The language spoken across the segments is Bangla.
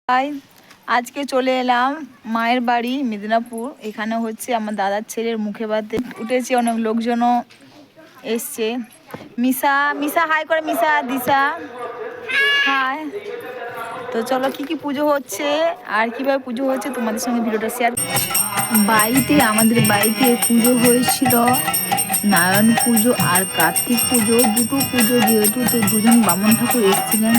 হাই, আজকে চলে এলাম মায়ের বাড়ি মেদিনীপুর। এখানে হচ্ছে আমার দাদার ছেলের মুখে ভাতে উঠেছে, অনেক লোকজনও এসছে। মিশা মিশা হাই করে, মিশা দিশা হাই। তো চলো কি পুজো হচ্ছে আর কিভাবে পুজো হচ্ছে তোমাদের সঙ্গে ভিডিওটা শেয়ার। আমাদের বাড়িতে পুজো হয়েছিল, নারায়ণ পুজো আর কার্তিক পুজো, দুটো পুজো যেহেতু, তো দুজন বামন ঠাকুর এসেছিলেন।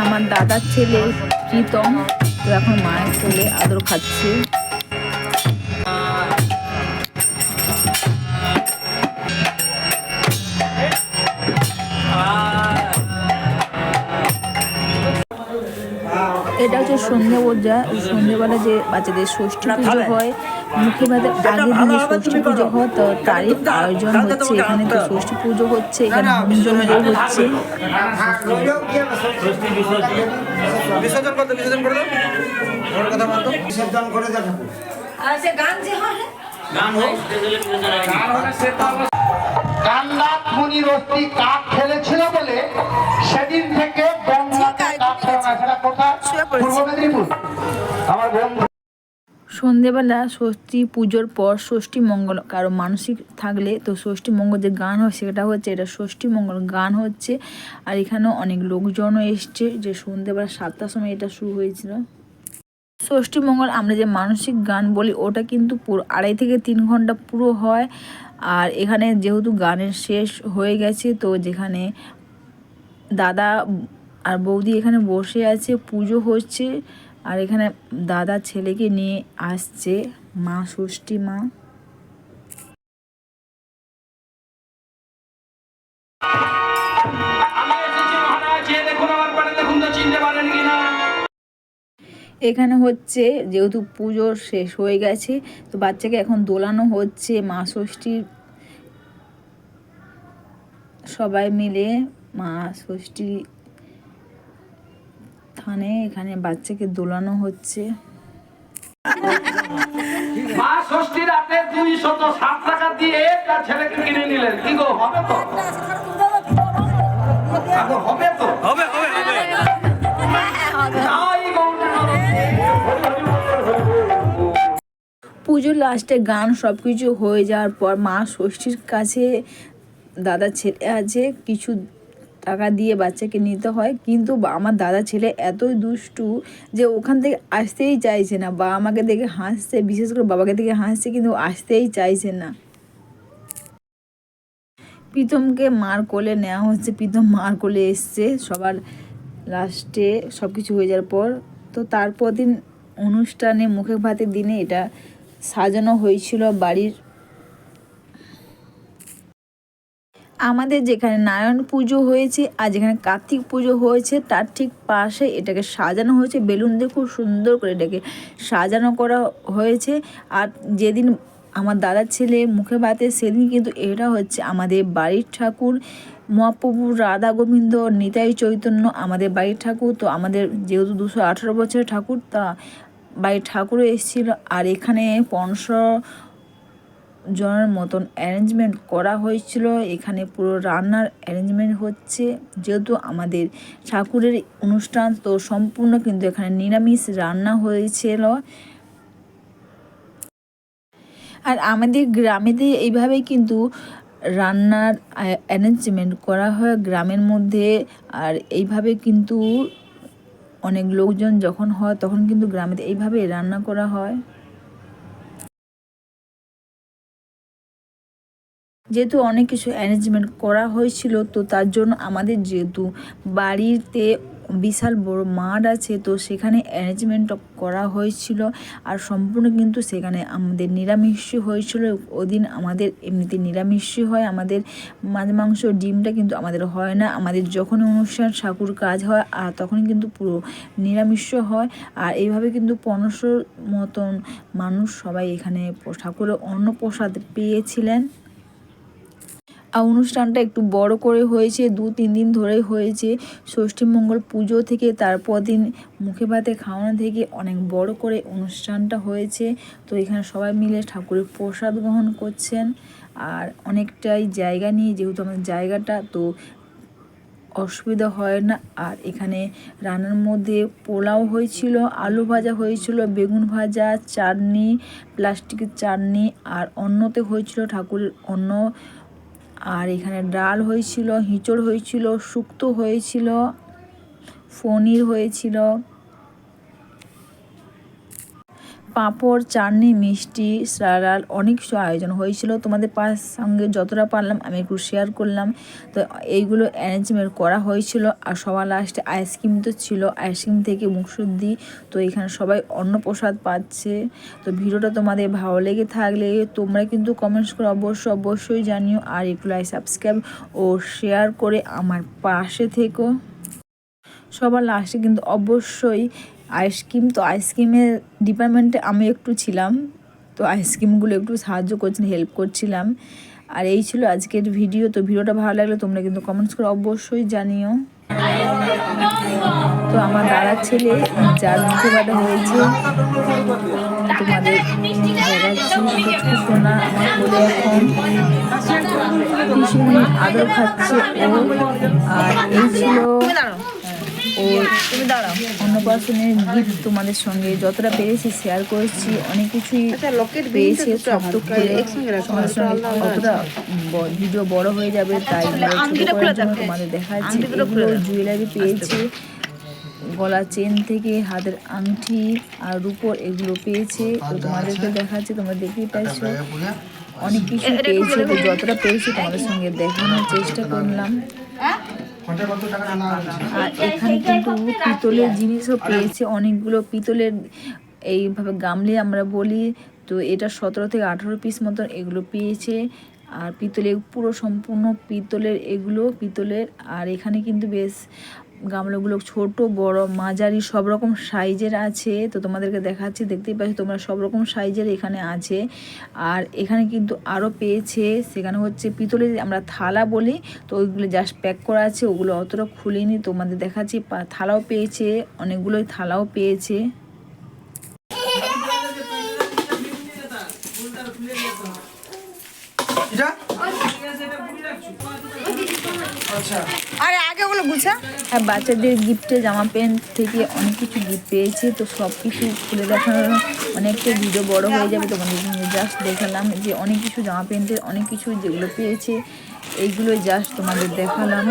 আমার দাদার ছেলে প্রীতম তো এখন মায়ের ছেলে আদর খাচ্ছে। এটা হচ্ছে সন্ধ্যেবেলা যে বাচ্চাদের ষষ্ঠী পুজো হয়, মুখে ভাতে আগের দিনে ষষ্ঠী পুজো হয়, তো তারই আয়োজন হচ্ছে এখানে। তো ষষ্ঠী পুজো হচ্ছে, এখানে হোমযজ্ঞ হচ্ছে। কান্নাথ মুনির অস্থি কাক খেলেছিল বলে সেদিন থেকে সন্ধেবেলা ষষ্ঠী পুজোর পর ষষ্ঠী মঙ্গল কারো মানসিক থাকলে তো ষষ্ঠী মঙ্গল যে গান হয় সেটা হচ্ছে, এটা ষষ্ঠী মঙ্গল গান হচ্ছে। আর এখানেও অনেক লোকজনও এসছে, যে সন্ধেবেলা 7টার সময় এটা শুরু হয়েছিল। ষষ্ঠী মঙ্গল আমরা যে মানসিক গান বলি ওটা কিন্তু পুরো 2.5 থেকে 3 ঘন্টা পুরো হয়। আর এখানে যেহেতু গানের শেষ হয়ে গেছে, তো যেখানে দাদা আর বৌদি এখানে বসে আছে, পুজো হচ্ছে। আর এখানে দাদা ছেলেকে নিয়ে আসছে মা ষষ্ঠী মা। এখানে হচ্ছে যেহেতু পুজো শেষ হয়ে গেছে, তো বাচ্চাকে এখন দোলানো হচ্ছে মা ষষ্ঠীর। সবাই মিলে মা ষষ্ঠী থানে এখানে বাচ্চাকে দোলানো হচ্ছে। মা ষষ্ঠী রাতে 207 টাকা দিয়ে তার ছেলেকে কিনে নিলেন। কি গো, হবে তো? হবে তো? হবে হবে হবে। পুজোর লাস্টে গান সব কিছু হয়ে যাওয়ার পর মা ষষ্ঠীর কাছে দাদা ছেলে আছে, কিছু টাকা দিয়ে বাচ্চাকে নিতে হয়। কিন্তু আমার দাদা ছেলে এতই দুষ্টু যে ওখান থেকে আসতেই চাইছে না, বা আমাকে দেখে হাসছে, বিশেষ করে বাবাকে দেখে হাসছে, কিন্তু আসতেই চাইছে না। প্রীতমকে মার কোলে নেওয়া হচ্ছে, প্রীতম মার কোলে এসছে সবার লাস্টে সব কিছু হয়ে যাওয়ার পর। তো তারপর দিন অনুষ্ঠানে মুখে ভাতের দিনে এটা সাজানো হয়েছিল বাড়ির। আমাদের যেখানে নারায়ণ পুজো হয়েছে আর যেখানে কার্তিক পুজো হয়েছে তার ঠিক পাশে এটাকে সাজানো হয়েছে, বেলুন দিয়ে খুব সুন্দর করে এটাকে সাজানো করা হয়েছে। আর যেদিন আমার দাদার ছেলে মুখে ভাতে সেদিন কিন্তু এটা হচ্ছে আমাদের বাড়ির ঠাকুর, মহাপ্রভু রাধা গোবিন্দ নিতাই চৈতন্য আমাদের বাড়ির ঠাকুর। তো আমাদের যেহেতু 218 বছরের ঠাকুর, তা বাড়ির ঠাকুরও এসেছিলো। আর এখানে 500 জনের মতন অ্যারেঞ্জমেন্ট করা হয়েছিল। এখানে পুরো রান্নার অ্যারেঞ্জমেন্ট হচ্ছে, যেহেতু আমাদের ঠাকুরের অনুষ্ঠান, তো সম্পূর্ণ কিন্তু এখানে নিরামিষ রান্না হয়েছিল। আর আমাদের গ্রামেতে এইভাবেই কিন্তু রান্নার অ্যারেঞ্জমেন্ট করা হয় গ্রামের মধ্যে। আর এইভাবে কিন্তু অনেক লোকজন যখন হয় তখন কিন্তু গ্রামেতে এইভাবে রান্না করা হয়। যেহেতু অনেক কিছু অ্যারেঞ্জমেন্ট করা হয়েছিল, তো তার জন্য আমাদের যেহেতু বাড়িতে বিশাল বড় মাঠ আছে, তো সেখানে অ্যারেঞ্জমেন্ট করা হয়েছিল। আর সম্পূর্ণ কিন্তু সেখানে আমাদের নিরামিষই হয়েছিল। ওদিন আমাদের এমনিতে নিরামিষই হয়, আমাদের মাছ মাংস ডিমটা কিন্তু আমাদের হয় না। আমাদের যখন অনুষ্ঠান ঠাকুর কাজ হয় আর তখন কিন্তু পুরো নিরামিষ হয়। আর এইভাবে কিন্তু 1500 মতন মানুষ সবাই এখানে ঠাকুরের অন্নপ্রসাদ পেয়েছিলেন। আর অনুষ্ঠানটা একটু বড় করে হয়েছে, 2-3 দিন ধরে হয়েছে। ষষ্ঠীমঙ্গল পুজো থেকে তারপর দিন মুখে ভাতে খাওয়ানো থেকে অনেক বড় করে অনুষ্ঠানটা হয়েছে। তো এখানে সবাই মিলে ঠাকুরের প্রসাদ গ্রহণ করছেন। আর অনেকটাই জায়গা নিয়ে, যেহেতু আমাদের জায়গাটা, তো অসুবিধা হয় না। আর এখানে রান্নার মধ্যে পোলাও হয়েছিল, আলু ভাজা হয়েছিল, বেগুন ভাজা, চাটনি, প্লাস্টিকের চাটনি, আর অন্নতে হয়েছিল ঠাকুরের অন্ন। আর এখানে ডাল হয়েছিল, হিঁচড় হয়েছিল, শুক্তো হয়েছিল, পনির হয়েছিল, পাঁপড়, চাটনি, মিষ্টি, সালাড, অনেক কিছু আয়োজন হয়েছিল। তোমাদের সঙ্গে যতটা পারলাম আমি একটু শেয়ার করলাম। তো এইগুলো অ্যারেঞ্জমেন্ট করা হয়েছিল। আর সবার লাস্টে আইসক্রিম তো ছিল, আইসক্রিম থেকে মুখশুদ্ধি। তো এখানে সবাই অন্নপ্রসাদ পাচ্ছে। তো ভিডিওটা তোমাদের ভালো লেগে থাকলে তোমরা কিন্তু কমেন্টস করে অবশ্যই জানিও। আর একটু লাইক, সাবস্ক্রাইব ও শেয়ার করে আমার পাশে থেকো। সবার লাস্টে কিন্তু অবশ্যই আইসক্রিম, তো আইসক্রিমের ডিপার্টমেন্টে আমি একটু ছিলাম, তো আইসক্রিমগুলো একটু সাহায্য করছিলাম, হেল্প করছিলাম। আর এই ছিল আজকের ভিডিও। তো ভিডিওটা ভালো লাগলে তোমরা কিন্তু কমেন্টস করে অবশ্যই জানিও। তো আমার দাদার ছেলে যার মুখে বাধা হয়েছে তোমাদের দেখাচ্ছি, ছোট না আমার বলে এখন ভীষণ আদর খাচ্ছে ও। আর এই ছিল ও অন্নপ্রাশনের গিফট। তোমাদের সঙ্গে যতটা পেরেছি শেয়ার করেছি, অনেক কিছুই পেয়েছে, সব তো খুলে তোমাদের সঙ্গে অতটা ভিডিও বড় হয়ে যাবে, তাই ছোট করার জন্য তোমাদের দেখাচ্ছি। এগুলো জুয়েলারি পেয়েছে, গলা চেন থেকে হাতের আংটি আর রূপোর, এগুলো পেয়েছে। তো তোমাদেরকে দেখাচ্ছি, তোমরা দেখতেই পাচ্ছ অনেক কিছু পেয়েছে। তো যতটা পেয়েছি তোমাদের সঙ্গে দেখানোর চেষ্টা করলাম। আর এখানে কিন্তু পিতলের জিনিসও পেয়েছে, অনেকগুলো পিতলের, এইভাবে গামলি আমরা বলি। তো এটা 17 থেকে 18 পিস মতন এগুলো পেয়েছে। আর পিতলের পুরো সম্পূর্ণ পিতলের, এগুলো পিতলের। আর এখানে কিন্তু বেশ গামলাগুলো ছোট বড় মাঝারি সব রকম সাইজের আছে। তো তোমাদেরকে দেখাচ্ছি, দেখতেই পাচ্ছ তোমরা, সব রকম সাইজের এখানে আছে। আর এখানে কিন্তু আরও পেয়েছে, সেখানে হচ্ছে পিতলের আমরা থালা বলি, তো ওইগুলো জাস্ট প্যাক করা আছে, ওগুলো অতটা খুলিনি। তোমাদের দেখাচ্ছি থালাও পেয়েছে, অনেকগুলোই থালাও পেয়েছে। আরে আগে ওগুলো গুছা। আর বাচ্চাদের গিফটে জামা প্যান্ট থেকে অনেক কিছু গিফট পেয়েছে। তো সব কিছু খুলে দেখানোর অনেকটা ভিডিও বড় হয়ে যাবে, তোমাদের সঙ্গে জাস্ট দেখালাম যে অনেক কিছু জামা প্যান্টের অনেক কিছু যেগুলো পেয়েছে, এইগুলো জাস্ট তোমাদের দেখালাম।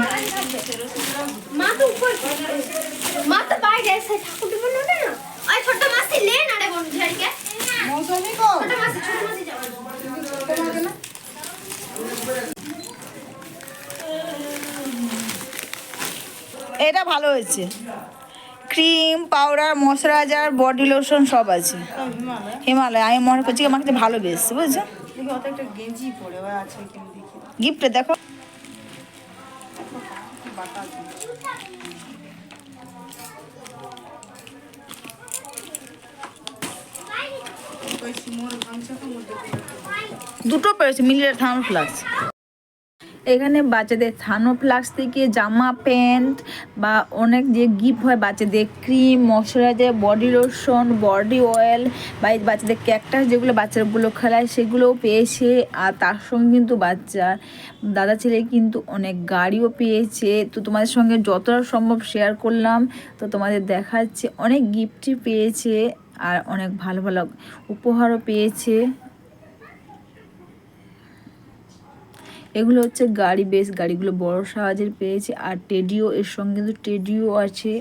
এটা ভালো হয়েছে, cream, powder, moisturiser, body lotion সব আছে। হিমালয় আমি মনে করছি আমার কাছে ভালো বেশ, বুঝছো? গিফটে দেখো, দুটো পেয়েছে মিলিয়ে থার্মোফ্লাক্স। এখানে বাচ্চাদের থার্মোফ্লাক্স থেকে জামা প্যান্ট বা অনেক যে গিফট হয় বাচ্চাদের, cream, moisturiser, body lotion, body oil, বা বাচ্চাদের ক্যাকটাস যেগুলো বাচ্চাগুলো খেলায় সেগুলোও পেয়েছে। আর তার সঙ্গে কিন্তু বাচ্চার দাদা ছেলে কিন্তু অনেক গাড়িও পেয়েছে। তো তোমাদের সঙ্গে যতটা সম্ভব শেয়ার করলাম। তো তোমাদের দেখাচ্ছে অনেক গিফটই পেয়েছে আর অনেক ভালো ভালো উপহারও পেয়েছে। এগুলো হচ্ছে গাড়ি, বেশ গাড়িগুলো বড় সাহায্যের পেয়েছে। আর টেডিও, এর সঙ্গে কিন্তু টেডিও আছে।